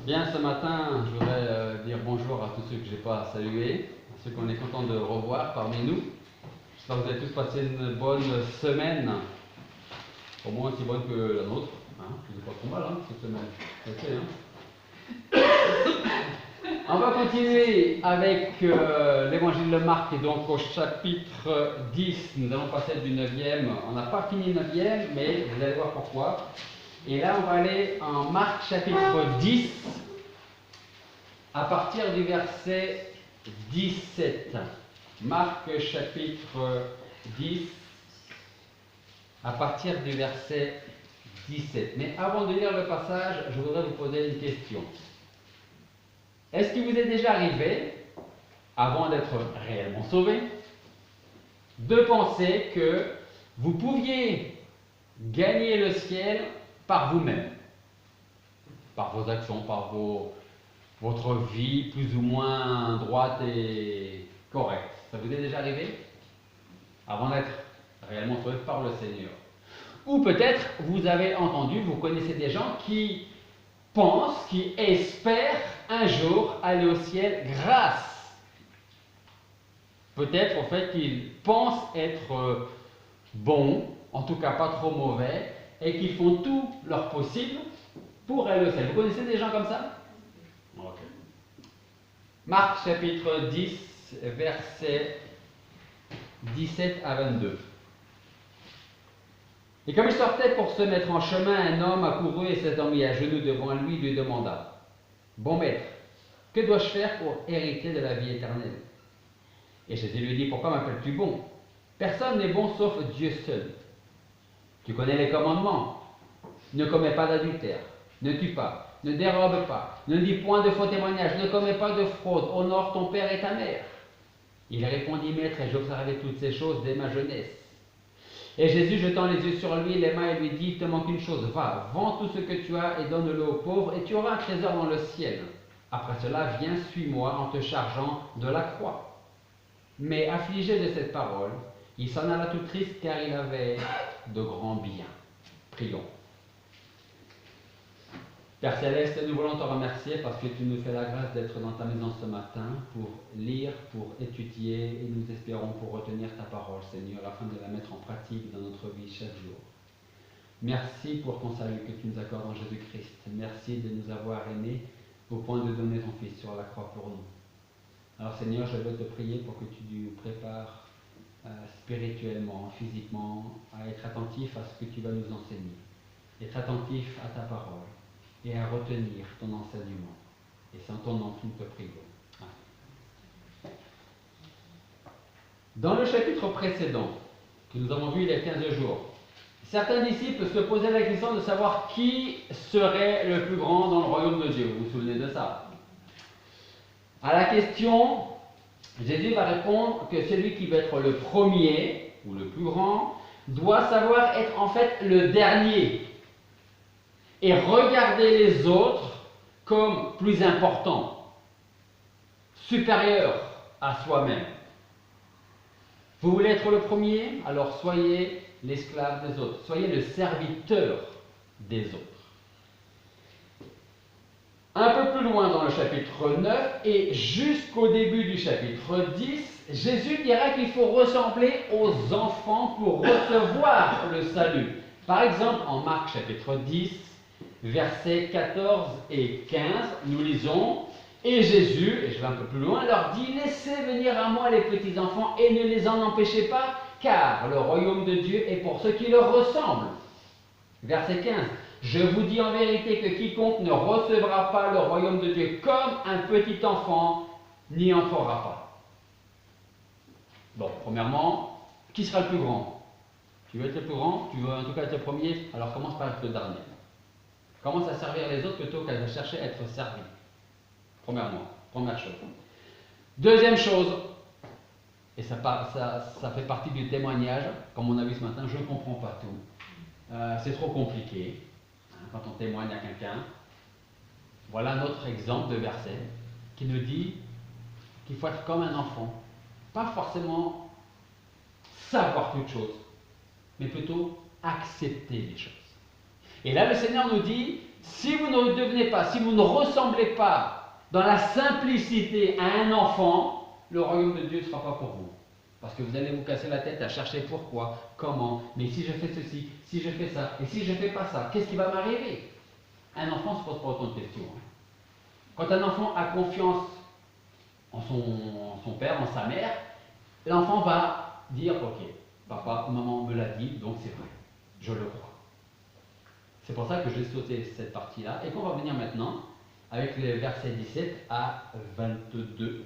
Bien, ce matin, je voudrais dire bonjour à tous ceux que je n'ai pas salués, à ceux qu'on est content de revoir parmi nous. J'espère que vous avez tous passé une bonne semaine, au moins aussi bonne que la nôtre. Hein, je ne pas trop mal cette semaine. On va continuer avec l'évangile de Marc, et donc au chapitre 10. Nous allons passer du 9e. On n'a pas fini le 9e, mais vous allez voir pourquoi. Et là, on va aller en Marc chapitre 10, à partir du verset 17. Marc chapitre 10, à partir du verset 17. Mais avant de lire le passage, je voudrais vous poser une question. Est-ce qu'il vous est déjà arrivé, avant d'être réellement sauvé, de penser que vous pouviez gagner le ciel par vous-même, par vos actions, par votre vie plus ou moins droite et correcte? Ça vous est déjà arrivé? Avant d'être réellement sauvé par le Seigneur. Ou peut-être vous avez entendu, vous connaissez des gens qui pensent, qui espèrent un jour aller au ciel grâce. Peut-être au fait qu'ils pensent être bons, en tout cas pas trop mauvais, et qu'ils font tout leur possible pour aller au ciel. Vous connaissez des gens comme ça? Ok. Marc chapitre 10, versets 17 à 22. Et comme il sortait pour se mettre en chemin, un homme accourut et s'étant mis à genoux devant lui, lui demanda: Bon maître, que dois-je faire pour hériter de la vie éternelle? Et Jésus lui dit: Pourquoi m'appelles-tu bon? Personne n'est bon sauf Dieu seul. Tu connais les commandements. Ne commets pas d'adultère, ne tue pas, ne dérobe pas, ne dis point de faux témoignages, ne commets pas de fraude, honore ton père et ta mère. Il répondit: Maître, j'observais toutes ces choses dès ma jeunesse. Et Jésus, jetant les yeux sur lui, les mains, et lui dit: Il te manque une chose, va, vends tout ce que tu as et donne-le aux pauvres, et tu auras un trésor dans le ciel. Après cela, viens, suis-moi en te chargeant de la croix. Mais affligé de cette parole, il s'en alla tout triste, car il avait de grands biens. Prions. Père Céleste, nous voulons te remercier parce que tu nous fais la grâce d'être dans ta maison ce matin pour lire, pour étudier, et nous espérons pour retenir ta parole, Seigneur, afin de la mettre en pratique dans notre vie chaque jour. Merci pour ton salut que tu nous accordes en Jésus-Christ. Merci de nous avoir aimés au point de donner ton Fils sur la croix pour nous. Alors Seigneur, je veux te prier pour que tu nous prépares spirituellement, physiquement, à être attentif à ce que tu vas nous enseigner, être attentif à ta parole et à retenir ton enseignement. Et c'est en ton nom que nous te prions. Amen. Dans le chapitre précédent, que nous avons vu il y a 15 jours, certains disciples se posaient la question de savoir qui serait le plus grand dans le royaume de Dieu. Vous vous souvenez de ça? À la question, Jésus va répondre que celui qui veut être le premier, ou le plus grand, doit savoir être en fait le dernier et regarder les autres comme plus importants, supérieurs à soi-même. Vous voulez être le premier? Alors soyez l'esclave des autres, soyez le serviteur des autres. Un peu plus loin dans le chapitre 9 et jusqu'au début du chapitre 10, Jésus dira qu'il faut ressembler aux enfants pour recevoir le salut. Par exemple, en Marc chapitre 10, versets 14 et 15, nous lisons: Et Jésus, et je vais un peu plus loin, leur dit: Laissez venir à moi les petits enfants et ne les en empêchez pas, car le royaume de Dieu est pour ceux qui leur ressemblent. Verset 15. Je vous dis en vérité que quiconque ne recevra pas le royaume de Dieu comme un petit enfant n'y entrera pas. Bon, premièrement, qui sera le plus grand? Tu veux être le plus grand? Tu veux en tout cas être le premier? Alors commence par être le dernier. Commence à servir les autres plutôt qu'à chercher à être servi. Premièrement, première chose. Deuxième chose, et ça fait partie du témoignage, comme on a vu ce matin, je ne comprends pas tout. C'est trop compliqué quand on témoigne à quelqu'un. Voilà notre exemple de verset qui nous dit qu'il faut être comme un enfant, pas forcément savoir toutes choses, mais plutôt accepter les choses. Et là, le Seigneur nous dit, si vous ne devenez pas, si vous ne ressemblez pas dans la simplicité à un enfant, le royaume de Dieu ne sera pas pour vous. Parce que vous allez vous casser la tête à chercher pourquoi, comment, mais si je fais ceci, si je fais ça, et si je ne fais pas ça, qu'est-ce qui va m'arriver? Un enfant ne se pose pas autant de questions. Quand un enfant a confiance en son père, en sa mère, l'enfant va dire, ok, papa, maman me l'a dit, donc c'est vrai, je le crois. C'est pour ça que j'ai sauté cette partie-là, et qu'on va venir maintenant avec les versets 17 à 22.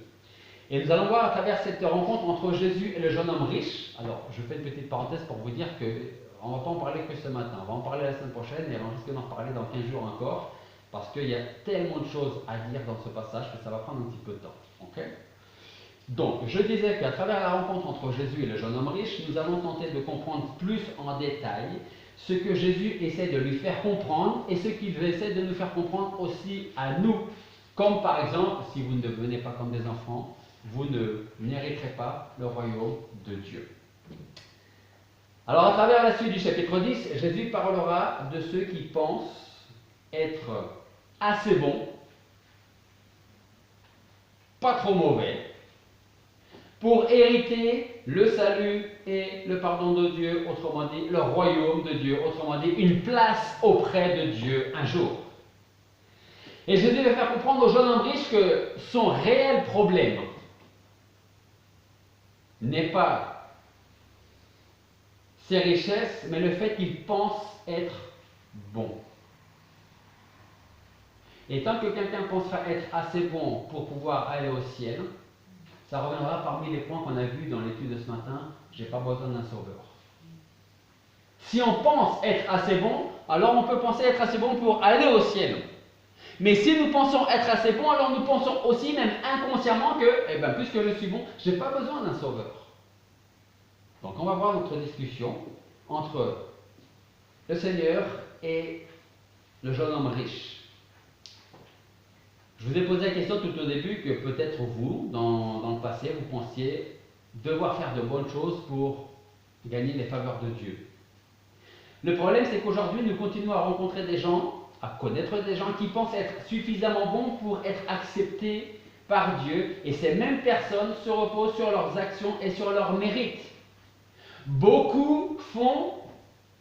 Et nous allons voir à travers cette rencontre entre Jésus et le jeune homme riche. Alors, je fais une petite parenthèse pour vous dire qu'on ne va pas en parler que ce matin. On va en parler la semaine prochaine et on risque d'en parler dans 15 jours encore. Parce qu'il y a tellement de choses à dire dans ce passage que ça va prendre un petit peu de temps. Okay? Donc, je disais qu'à travers la rencontre entre Jésus et le jeune homme riche, nous allons tenter de comprendre plus en détail ce que Jésus essaie de lui faire comprendre et ce qu'il essaie de nous faire comprendre aussi à nous. Comme par exemple, si vous ne devenez pas comme des enfants, vous ne n'hériterez pas le royaume de Dieu. Alors, à travers la suite du chapitre 10, Jésus parlera de ceux qui pensent être assez bons, pas trop mauvais, pour hériter le salut et le pardon de Dieu, autrement dit, le royaume de Dieu, autrement dit, une place auprès de Dieu un jour. Et Jésus va faire comprendre au jeune homme riche que son réel problème n'est pas ses richesses, mais le fait qu'il pense être bon. Et tant que quelqu'un pensera être assez bon pour pouvoir aller au ciel, ça reviendra parmi les points qu'on a vus dans l'étude de ce matin, j'ai pas besoin d'un sauveur. Si on pense être assez bon, alors on peut penser être assez bon pour aller au ciel. Mais si nous pensons être assez bon, alors nous pensons aussi, même inconsciemment, que, puisque je suis bon, je n'ai pas besoin d'un sauveur. Donc on va voir notre discussion entre le Seigneur et le jeune homme riche. Je vous ai posé la question tout au début que peut-être vous, dans le passé, vous pensiez devoir faire de bonnes choses pour gagner les faveurs de Dieu. Le problème, c'est qu'aujourd'hui, nous continuons à rencontrer des gens, à connaître des gens qui pensent être suffisamment bons pour être acceptés par Dieu, et ces mêmes personnes se reposent sur leurs actions et sur leurs mérites. Beaucoup font,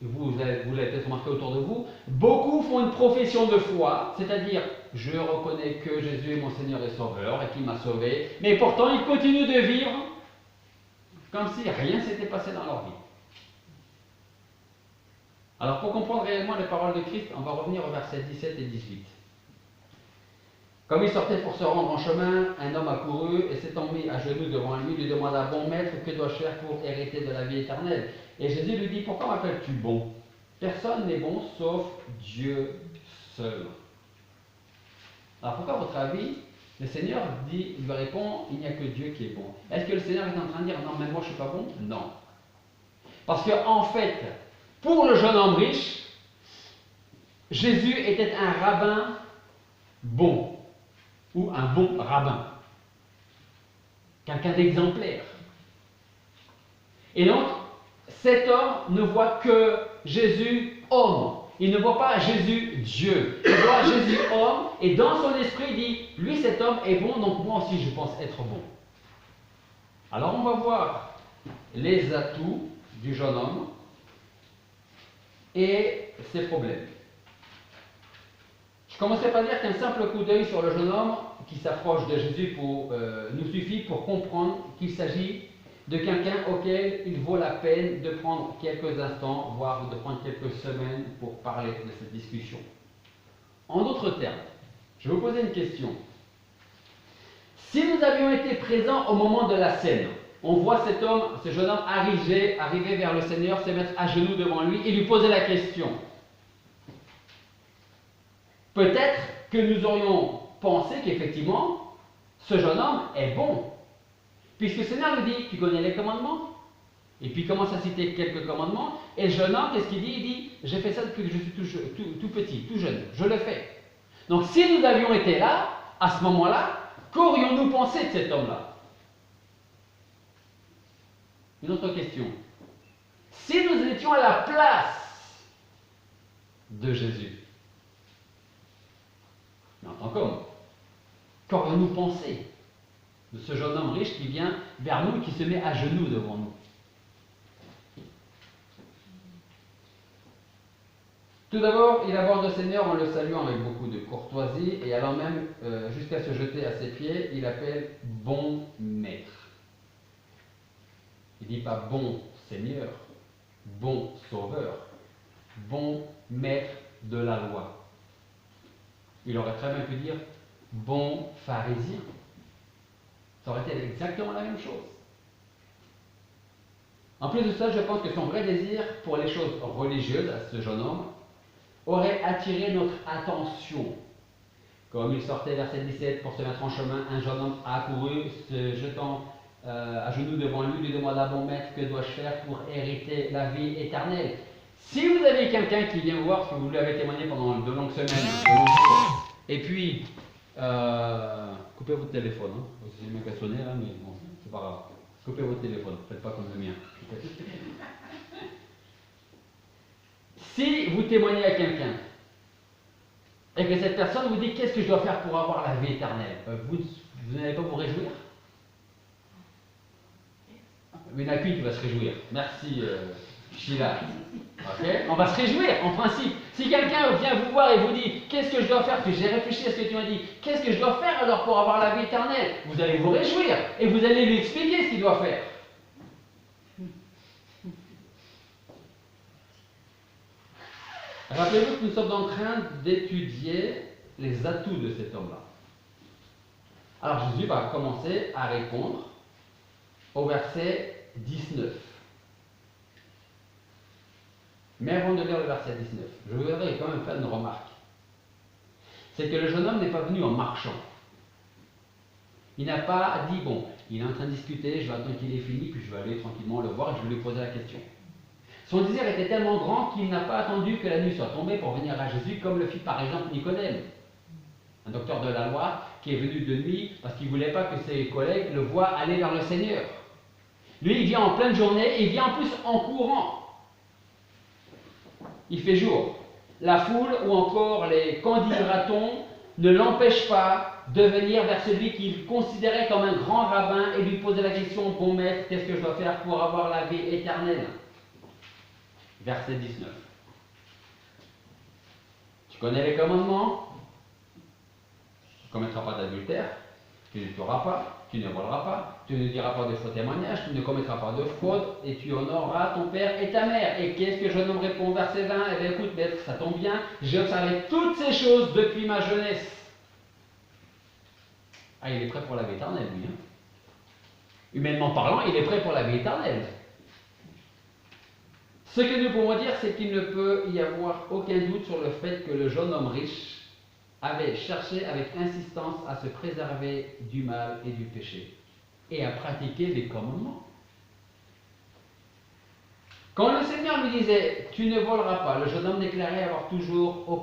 vous l'avez peut-être remarqué autour de vous, beaucoup font une profession de foi, c'est-à-dire je reconnais que Jésus est mon Seigneur et Sauveur et qu'il m'a sauvé, mais pourtant ils continuent de vivre comme si rien ne s'était passé dans leur vie. Alors pour comprendre réellement les paroles de Christ, on va revenir aux versets 17 et 18. Comme il sortait pour se rendre en chemin, un homme accourut et s'étant mis à genoux devant lui, lui demanda, bon maître, que dois-je faire pour hériter de la vie éternelle? Et Jésus lui dit, pourquoi m'appelles-tu bon? Personne n'est bon sauf Dieu seul. Alors pourquoi, à votre avis, le Seigneur lui répond, il n'y a que Dieu qui est bon? Est-ce que le Seigneur est en train de dire, non mais moi je ne suis pas bon? Non. Parce qu'en fait, pour le jeune homme riche, Jésus était un rabbin bon, ou un bon rabbin, quelqu'un d'exemplaire. Et donc, cet homme ne voit que Jésus homme. Il ne voit pas Jésus Dieu. Il voit Jésus homme, et dans son esprit, il dit, lui cet homme est bon, donc moi aussi je pense être bon. Alors on va voir les atouts du jeune homme et ses problèmes. Je commencerai par dire qu'un simple coup d'œil sur le jeune homme qui s'approche de Jésus nous suffit pour comprendre qu'il s'agit de quelqu'un auquel il vaut la peine de prendre quelques instants, voire de prendre quelques semaines pour parler de cette discussion. En d'autres termes, je vais vous poser une question. Si nous avions été présents au moment de la scène, on voit cet homme, ce jeune homme arriver vers le Seigneur, se mettre à genoux devant lui et lui poser la question. Peut-être que nous aurions pensé qu'effectivement, ce jeune homme est bon. Puisque le Seigneur nous dit, tu connais les commandements? Et puis il commence à citer quelques commandements. Et le jeune homme, qu'est-ce qu'il dit? Il dit, j'ai fait ça depuis que je suis tout petit, tout jeune. Je le fais. Donc si nous avions été là, à ce moment-là, qu'aurions-nous pensé de cet homme-là? Une autre question. Si nous étions à la place de Jésus. Mais en tant qu'homme, qu'aurions-nous pensé de ce jeune homme riche qui vient vers nous et qui se met à genoux devant nous? Tout d'abord, il aborde le Seigneur en le saluant avec beaucoup de courtoisie et allant même jusqu'à se jeter à ses pieds, il appelle bon maître. Il ne dit pas bon Seigneur, bon sauveur, bon maître de la loi. Il aurait très bien pu dire bon pharisien. Ça aurait été exactement la même chose. En plus de ça, je pense que son vrai désir pour les choses religieuses à ce jeune homme aurait attiré notre attention. Comme il sortait verset 17 pour se mettre en chemin, un jeune homme a accouru, se jetant à genoux devant lui, lui demanda: bon maître, que dois-je faire pour hériter la vie éternelle? Si vous avez quelqu'un qui vient vous voir, que vous lui avez témoigné pendant de longues semaines, de longs jours, et puis coupez votre téléphone, hein. C'est le mec qui a sonné là, mais bon, c'est pas grave. Coupez votre téléphone, faites pas comme le mien. Si vous témoignez à quelqu'un et que cette personne vous dit: qu'est-ce que je dois faire pour avoir la vie éternelle, vous n'allez pas vous réjouir? Il n'y en a qu'une qui va se réjouir. Merci Sheila. Okay. On va se réjouir en principe. Si quelqu'un vient vous voir et vous dit: qu'est-ce que je dois faire, que j'ai réfléchi à ce que tu m'as dit, qu'est-ce que je dois faire alors pour avoir la vie éternelle, vous allez vous réjouir et vous allez lui expliquer ce qu'il doit faire. Rappelez-vous que nous sommes en train d'étudier les atouts de cet homme-là. Alors Jésus va commencer à répondre au verset 19. Mais avant de lire le verset 19, je voudrais quand même faire une remarque. C'est que le jeune homme n'est pas venu en marchant. Il n'a pas dit: bon, il est en train de discuter, je vais attendre qu'il ait fini, puis je vais aller tranquillement le voir et je vais lui poser la question. Son désir était tellement grand qu'il n'a pas attendu que la nuit soit tombée pour venir à Jésus, comme le fit par exemple Nicodème, un docteur de la loi qui est venu de nuit parce qu'il ne voulait pas que ses collègues le voient aller vers le Seigneur. Lui, il vient en pleine journée et il vient en plus en courant. Il fait jour. La foule ou encore les candidats-on ne l'empêchent pas de venir vers celui qu'il considérait comme un grand rabbin et lui poser la question: bon maître, qu'est-ce que je dois faire pour avoir la vie éternelle? Verset 19. Tu connais les commandements? Tu ne commettras pas d'adultère, tu ne tueras pas, tu ne voleras pas, tu ne diras pas de faux témoignages, tu ne commettras pas de fraude, et tu honoreras ton père et ta mère. Et qu'est-ce que le jeune homme répond au verset 20? Eh bien écoute maître, ça tombe bien, j'ai observé toutes ces choses depuis ma jeunesse. Ah, il est prêt pour la vie éternelle, lui. Hein? Humainement parlant, il est prêt pour la vie éternelle. Ce que nous pouvons dire, c'est qu'il ne peut y avoir aucun doute sur le fait que le jeune homme riche avait cherché avec insistance à se préserver du mal et du péché et à pratiquer les commandements. Quand le Seigneur lui disait « tu ne voleras pas », le jeune homme déclarait avoir toujours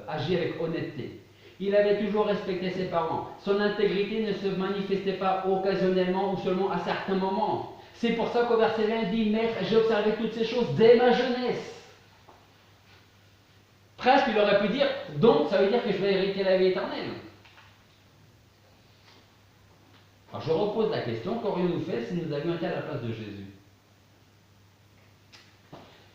agi avec honnêteté. Il avait toujours respecté ses parents. Son intégrité ne se manifestait pas occasionnellement ou seulement à certains moments. C'est pour ça qu'au verset 20, il dit: maître, j'ai observé toutes ces choses dès ma jeunesse. Presque, il aurait pu dire: donc, ça veut dire que je vais hériter la vie éternelle. Alors, je repose la question: qu'aurions-nous fait si nous avions été à la place de Jésus?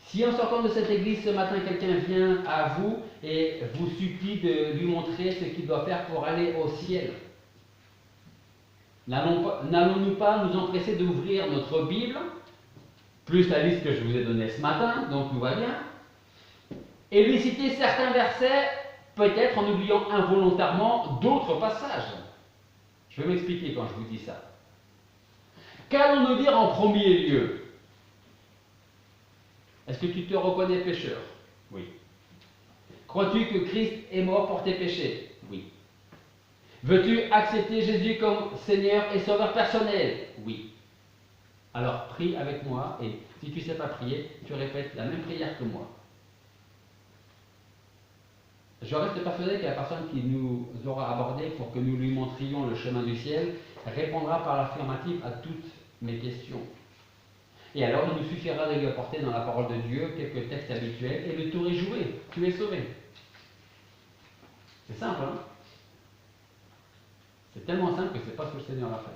Si en sortant de cette église ce matin, quelqu'un vient à vous et vous supplie de lui montrer ce qu'il doit faire pour aller au ciel, n'allons-nous pas nous empresser d'ouvrir notre Bible, plus la liste que je vous ai donnée ce matin, donc tout va bien, et lui citer certains versets, peut-être en oubliant involontairement d'autres passages? Je vais m'expliquer quand je vous dis ça. Qu'allons-nous dire en premier lieu? Est-ce que tu te reconnais pécheur? Oui. Crois-tu que Christ est mort pour tes péchés? Oui. Veux-tu accepter Jésus comme Seigneur et Sauveur personnel? Oui. Alors prie avec moi, et si tu ne sais pas prier, tu répètes la même prière que moi. Je reste persuadé que la personne qui nous aura abordé pour que nous lui montrions le chemin du ciel répondra par l'affirmative à toutes mes questions. Et alors, il nous suffira de lui apporter dans la parole de Dieu quelques textes habituels et le tour est joué. Tu es sauvé. C'est simple, hein? C'est tellement simple que c'est pas ce que le Seigneur a fait.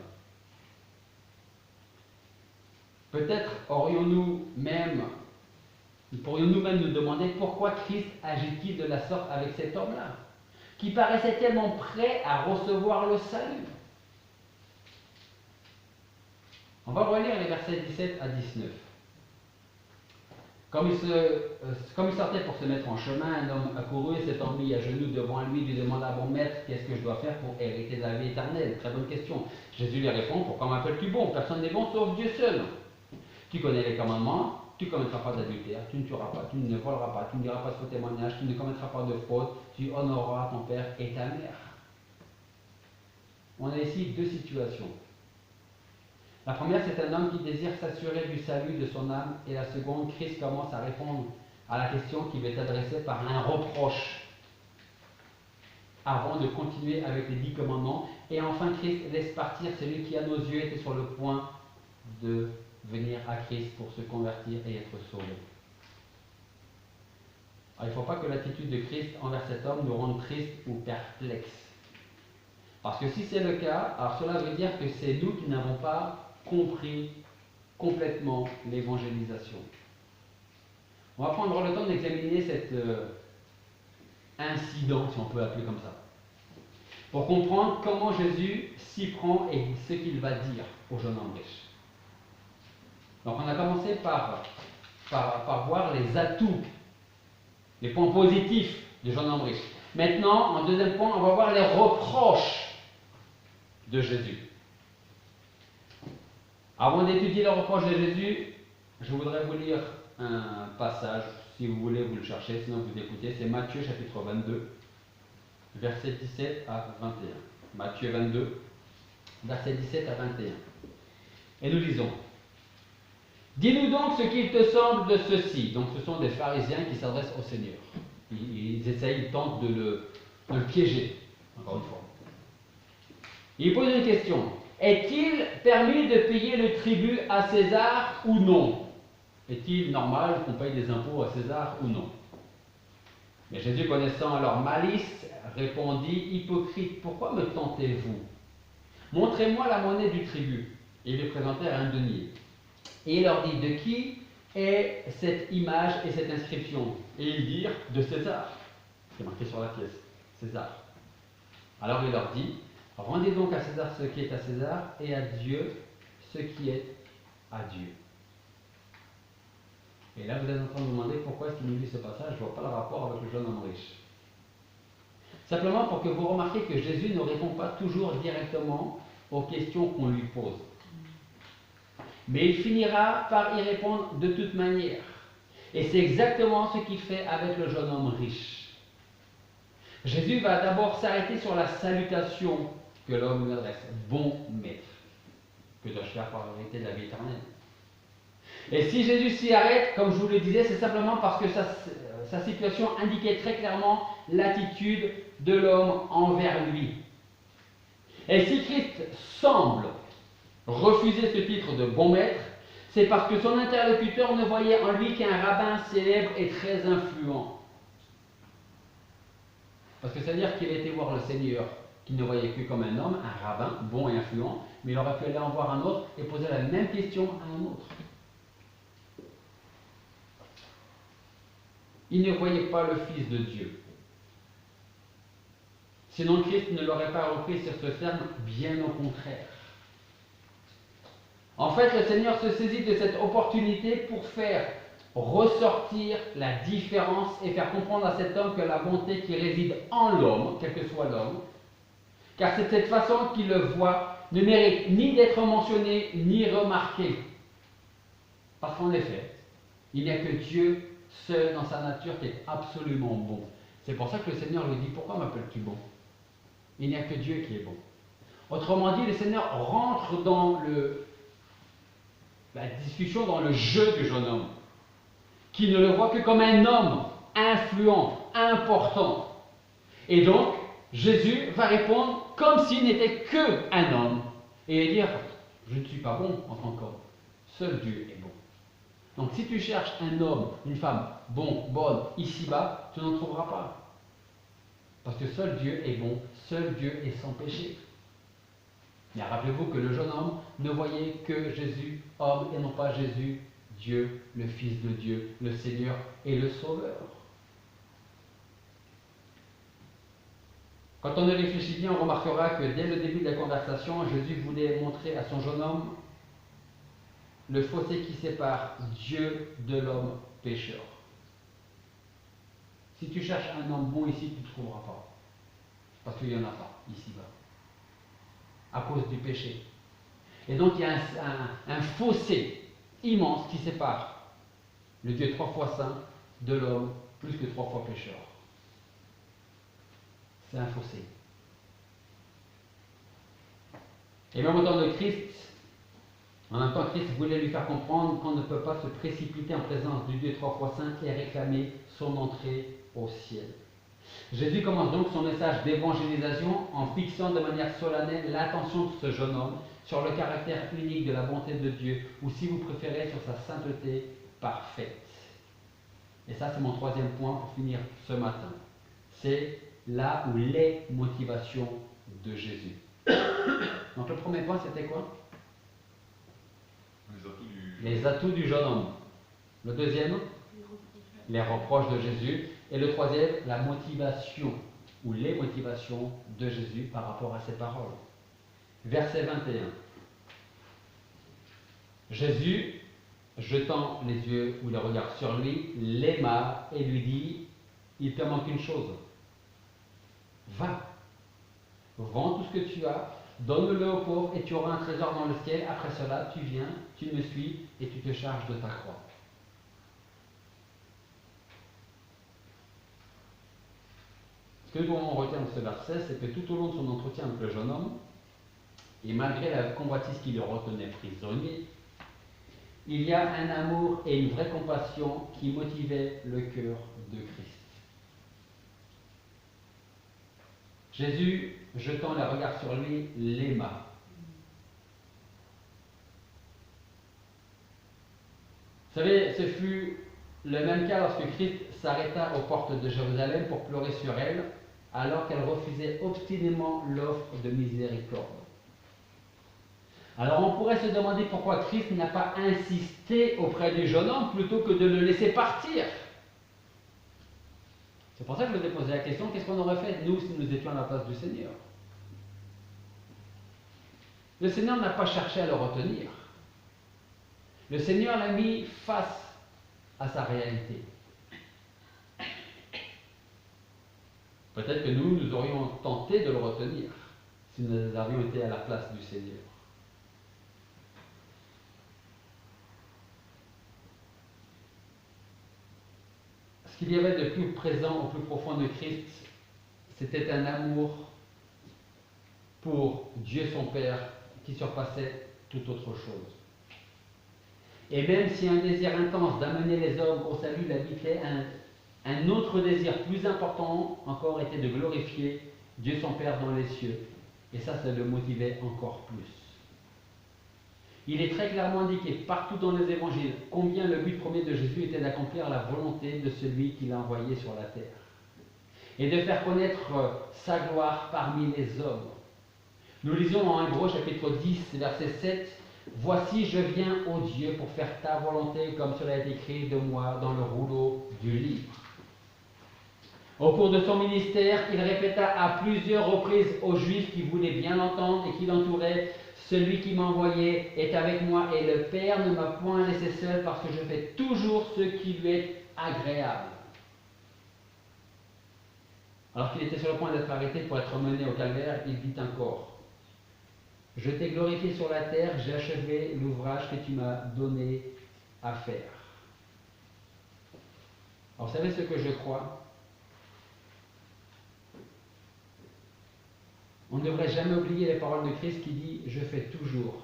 Peut-être pourrions-nous même nous demander pourquoi Christ agit-il de la sorte avec cet homme-là, qui paraissait tellement prêt à recevoir le salut. On va relire les versets 17 à 19. Comme il sortait pour se mettre en chemin, un homme accourut et s'étant mis à genoux devant lui, lui demanda: Bon maître, qu'est-ce que je dois faire pour hériter la vie éternelle? Très bonne question. Jésus lui répond: Pourquoi m'appelles-tu bon? Personne n'est bon sauf Dieu seul. Tu connais les commandements: tu ne commettras pas d'adultère, tu ne tueras pas, tu ne voleras pas, tu ne diras pas de faux témoignage, tu ne commettras pas de fraude, tu honoreras ton père et ta mère. On a ici deux situations. La première, c'est un homme qui désire s'assurer du salut de son âme, et la seconde, Christ commence à répondre à la question qui lui est adressée par un reproche avant de continuer avec les 10 commandements. Et enfin, Christ laisse partir celui qui, à nos yeux, était sur le point de venir à Christ pour se convertir et être sauvé. Alors, il ne faut pas que l'attitude de Christ envers cet homme nous rende tristes ou perplexes. Parce que si c'est le cas, alors cela veut dire que c'est nous qui n'avons pas compris complètement l'évangélisation. On va prendre le temps d'examiner cet incident, si on peut l'appeler comme ça, pour comprendre comment Jésus s'y prend et ce qu'il va dire au jeune homme riche. Donc on a commencé par voir les atouts, les points positifs du jeune homme riche. Maintenant, en deuxième point, on va voir les reproches de Jésus. Avant d'étudier les reproches de Jésus, je voudrais vous lire un passage, si vous voulez vous le cherchez, sinon vous écoutez, c'est Matthieu chapitre 22, versets 17 à 21. Matthieu 22, versets 17 à 21. Et nous lisons: Dis-nous donc ce qu'il te semble de ceci. Donc ce sont des pharisiens qui s'adressent au Seigneur. Ils tentent de le piéger, encore une fois. Ils posent une question: est-il permis de payer le tribut à César ou non? Est-il normal qu'on paye des impôts à César ou non? Mais Jésus, connaissant leur malice, répondit: Hypocrite, pourquoi me tentez-vous? Montrez-moi la monnaie du tribut. Et ils lui présentèrent un denier. Et il leur dit: de qui est cette image et cette inscription? Et ils dirent: de César. C'est marqué sur la pièce, César. Alors il leur dit: rendez donc à César ce qui est à César, et à Dieu ce qui est à Dieu. Et là, vous êtes en train de vous demander pourquoi est-ce qu'il nous dit ce passage. Je ne vois pas le rapport avec le jeune homme riche. Simplement pour que vous remarquiez que Jésus ne répond pas toujours directement aux questions qu'on lui pose. Mais il finira par y répondre de toute manière. Et c'est exactement ce qu'il fait avec le jeune homme riche. Jésus va d'abord s'arrêter sur la salutation que l'homme lui adresse. Bon maître, que dois-je faire pour hériter de la vie éternelle? Et si Jésus s'y arrête, comme je vous le disais, c'est simplement parce que sa situation indiquait très clairement l'attitude de l'homme envers lui. Et si Christ semble refuser ce titre de bon maître, c'est parce que son interlocuteur ne voyait en lui qu'un rabbin célèbre et très influent. Parce que c'est-à-dire qu'il était voir le Seigneur, qu'il ne voyait que comme un homme, un rabbin, bon et influent, mais il aurait pu aller en voir un autre et poser la même question à un autre. Il ne voyait pas le Fils de Dieu. Sinon Christ ne l'aurait pas repris sur ce terme, bien au contraire. En fait, le Seigneur se saisit de cette opportunité pour faire ressortir la différence et faire comprendre à cet homme que la bonté qui réside en l'homme, quel que soit l'homme, car c'est de cette façon qu'il le voit, ne mérite ni d'être mentionné, ni remarqué. Parce qu'en effet, il n'y a que Dieu seul dans sa nature qui est absolument bon. C'est pour ça que le Seigneur lui dit: pourquoi m'appelles-tu bon? Il n'y a que Dieu qui est bon. Autrement dit, le Seigneur rentre dans la discussion, dans le jeu du jeune homme, qui ne le voit que comme un homme influent, important. Et donc, Jésus va répondre comme s'il n'était qu'un homme, et dire: je ne suis pas bon en tant qu'homme, seul Dieu est bon. Donc si tu cherches un homme, une femme, bon, bonne, ici-bas, tu n'en trouveras pas. Parce que seul Dieu est bon, seul Dieu est sans péché. Mais rappelez-vous que le jeune homme ne voyait que Jésus, homme, et non pas Jésus, Dieu, le Fils de Dieu, le Seigneur et le Sauveur. Quand on y réfléchit bien, on remarquera que dès le début de la conversation, Jésus voulait montrer à son jeune homme le fossé qui sépare Dieu de l'homme pécheur. Si tu cherches un homme bon ici, tu ne trouveras pas. Parce qu'il n'y en a pas ici-bas. À cause du péché. Et donc il y a un fossé immense qui sépare le Dieu 3 fois saint de l'homme plus que 3 fois pécheur. C'est un fossé. Et même au temps de Christ, en même temps, Christ voulait lui faire comprendre qu'on ne peut pas se précipiter en présence du Dieu 3 fois saint et réclamer son entrée au ciel. Jésus commence donc son message d'évangélisation en fixant de manière solennelle l'attention de ce jeune homme sur le caractère unique de la bonté de Dieu, ou si vous préférez, sur sa sainteté parfaite. Et ça, c'est mon troisième point pour finir ce matin. C'est là où les motivations de Jésus. Donc le premier point, c'était quoi? Les atouts du jeune homme. Le deuxième, les reproches de Jésus. Et le troisième, la motivation ou les motivations de Jésus par rapport à ses paroles. Verset 21. Jésus, jetant les yeux ou les regards sur lui, l'aima et lui dit, il te manque une chose. Va, vends tout ce que tu as, donne-le aux pauvres et tu auras un trésor dans le ciel. Après cela, tu viens, tu me suis et tu te charges de ta croix. Ce que nous devons retenir de ce verset, c'est que tout au long de son entretien avec le jeune homme, et malgré la convoitise qui le retenait prisonnier, il y a un amour et une vraie compassion qui motivaient le cœur de Christ. Jésus, jetant les regards sur lui, l'aima. Vous savez, ce fut le même cas lorsque Christ s'arrêta aux portes de Jérusalem pour pleurer sur elle, alors qu'elle refusait obstinément l'offre de miséricorde. Alors on pourrait se demander pourquoi Christ n'a pas insisté auprès du jeune homme plutôt que de le laisser partir. C'est pour ça que je vous ai posé la question, qu'est-ce qu'on aurait fait nous si nous étions à la place du Seigneur? Le Seigneur n'a pas cherché à le retenir. Le Seigneur l'a mis face à sa réalité. Peut-être que nous aurions tenté de le retenir si nous avions été à la place du Seigneur. Ce qu'il y avait de plus présent, au plus profond de Christ, c'était un amour pour Dieu son Père qui surpassait toute autre chose. Et même si un désir intense d'amener les hommes au salut l'habitait, un autre désir plus important encore était de glorifier Dieu son Père dans les cieux. Et ça le motivait encore plus. Il est très clairement indiqué partout dans les évangiles combien le but premier de Jésus était d'accomplir la volonté de celui qui l'a envoyé sur la terre. Et de faire connaître sa gloire parmi les hommes. Nous lisons en Hébreux chapitre 10, verset 7, « Voici, je viens, ô Dieu, pour faire ta volonté, comme cela est écrit de moi dans le rouleau du livre. » Au cours de son ministère, il répéta à plusieurs reprises aux Juifs qui voulaient bien l'entendre et qui l'entouraient, « Celui qui m'a envoyé est avec moi et le Père ne m'a point laissé seul parce que je fais toujours ce qui lui est agréable. » Alors qu'il était sur le point d'être arrêté pour être mené au calvaire, il dit encore, « Je t'ai glorifié sur la terre, j'ai achevé l'ouvrage que tu m'as donné à faire. » Alors vous savez ce que je crois? On ne devrait jamais oublier les paroles de Christ qui dit « Je fais toujours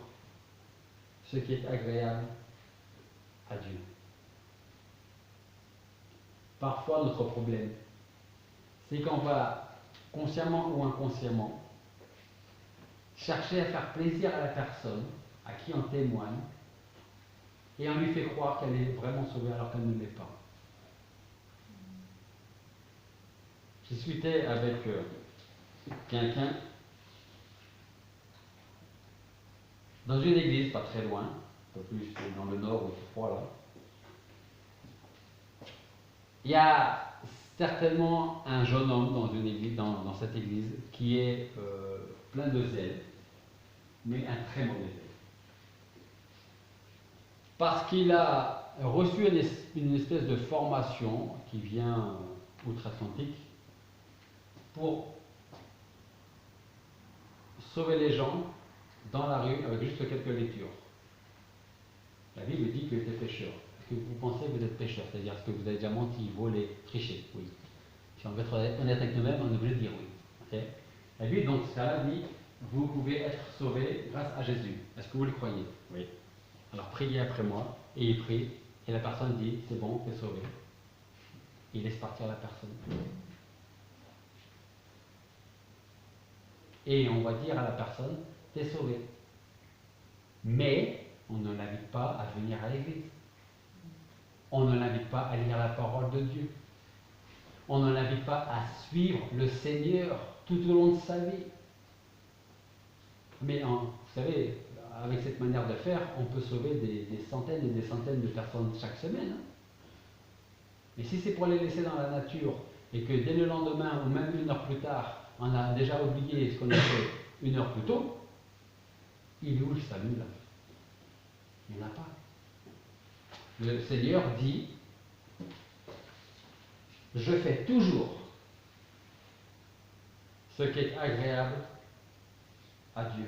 ce qui est agréable à Dieu. » Parfois, notre problème, c'est qu'on va, consciemment ou inconsciemment, chercher à faire plaisir à la personne à qui on témoigne, et on lui fait croire qu'elle est vraiment sauvée alors qu'elle ne l'est pas. Je discutais avec quelqu'un dans une église, pas très loin, un peu plus dans le nord ou je crois là. Il y a certainement un jeune homme dans une église, dans cette église, qui est plein de zèle, mais un très mauvais zèle. Parce qu'il a reçu une espèce de formation qui vient outre-Atlantique pour sauver les gens dans la rue avec juste quelques lectures. La Bible dit que tu es pécheur. Est-ce que vous pensez que vous êtes pécheur? C'est-à-dire, est-ce que vous avez déjà menti, volé, triché? Oui. Si on veut être honnête avec nous-mêmes, on est obligé de dire oui. Okay? La Bible, donc, ça dit, vous pouvez être sauvé grâce à Jésus. Est-ce que vous le croyez? Oui. Alors priez après moi, et il prie, et la personne dit, c'est bon, tu es sauvé. Il laisse partir la personne. Et on va dire à la personne, tu es sauvé. Mais on ne l'invite pas à venir à l'église. On ne l'invite pas à lire la parole de Dieu. On ne l'invite pas à suivre le Seigneur tout au long de sa vie. Mais vous savez, avec cette manière de faire, on peut sauver des centaines et des centaines de personnes chaque semaine. Hein. Mais si c'est pour les laisser dans la nature et que dès le lendemain ou même 1 heure plus tard, on a déjà oublié ce qu'on a fait 1 heure plus tôt, il est où le salut là? Il n'y en a pas. Le Seigneur dit, je fais toujours ce qui est agréable à Dieu.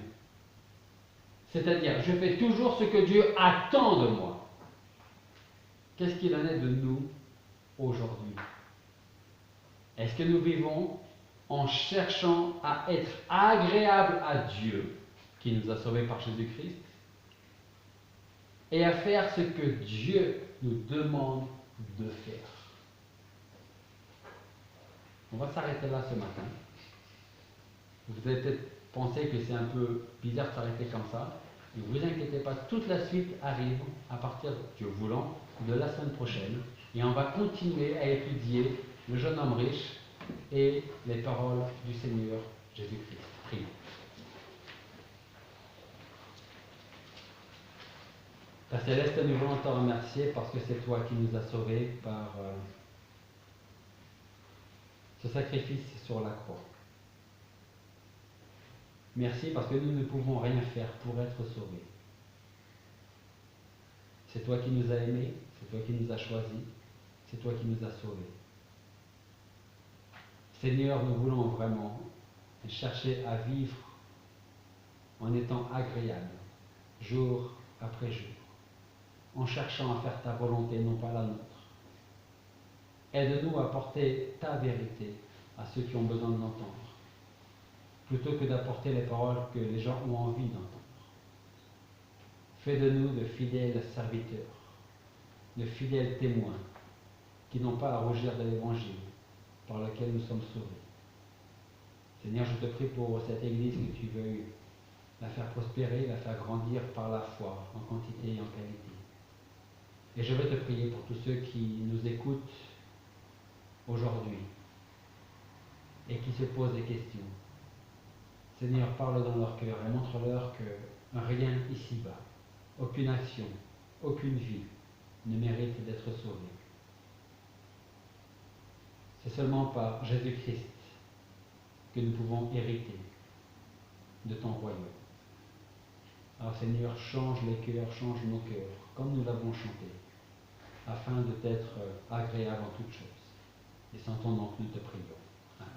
C'est-à-dire, je fais toujours ce que Dieu attend de moi. Qu'est-ce qu'il en est de nous aujourd'hui? Est-ce que nous vivons en cherchant à être agréables à Dieu, qui nous a sauvés par Jésus-Christ, et à faire ce que Dieu nous demande de faire? On va s'arrêter là ce matin. Vous avez peut-être pensé que c'est un peu bizarre de s'arrêter comme ça. Ne vous inquiétez pas, toute la suite arrive à partir, Dieu voulant, de la semaine prochaine. Et on va continuer à étudier le jeune homme riche et les paroles du Seigneur Jésus-Christ. Prions. Père Céleste, nous voulons te remercier parce que c'est toi qui nous as sauvés par ce sacrifice sur la croix. Merci parce que nous ne pouvons rien faire pour être sauvés. C'est toi qui nous as aimés, c'est toi qui nous as choisis, c'est toi qui nous as sauvés. Seigneur, nous voulons vraiment chercher à vivre en étant agréables, jour après jour, en cherchant à faire ta volonté, non pas la nôtre. Aide-nous à porter ta vérité à ceux qui ont besoin de l'entendre, plutôt que d'apporter les paroles que les gens ont envie d'entendre. Fais de nous de fidèles serviteurs, de fidèles témoins, qui n'ont pas à rougir de l'évangile par lequel nous sommes sauvés. Seigneur, je te prie pour cette Église que tu veuilles la faire prospérer, la faire grandir par la foi, en quantité et en qualité. Et je veux te prier pour tous ceux qui nous écoutent aujourd'hui et qui se posent des questions. Seigneur, parle dans leur cœur et montre-leur que rien ici-bas, aucune action, aucune vie ne mérite d'être sauvée. C'est seulement par Jésus-Christ que nous pouvons hériter de ton royaume. Alors Seigneur, change les cœurs, change nos cœurs, comme nous l'avons chanté, afin de t'être agréable en toutes choses. Et sans ton nom, nous te prions. Amen.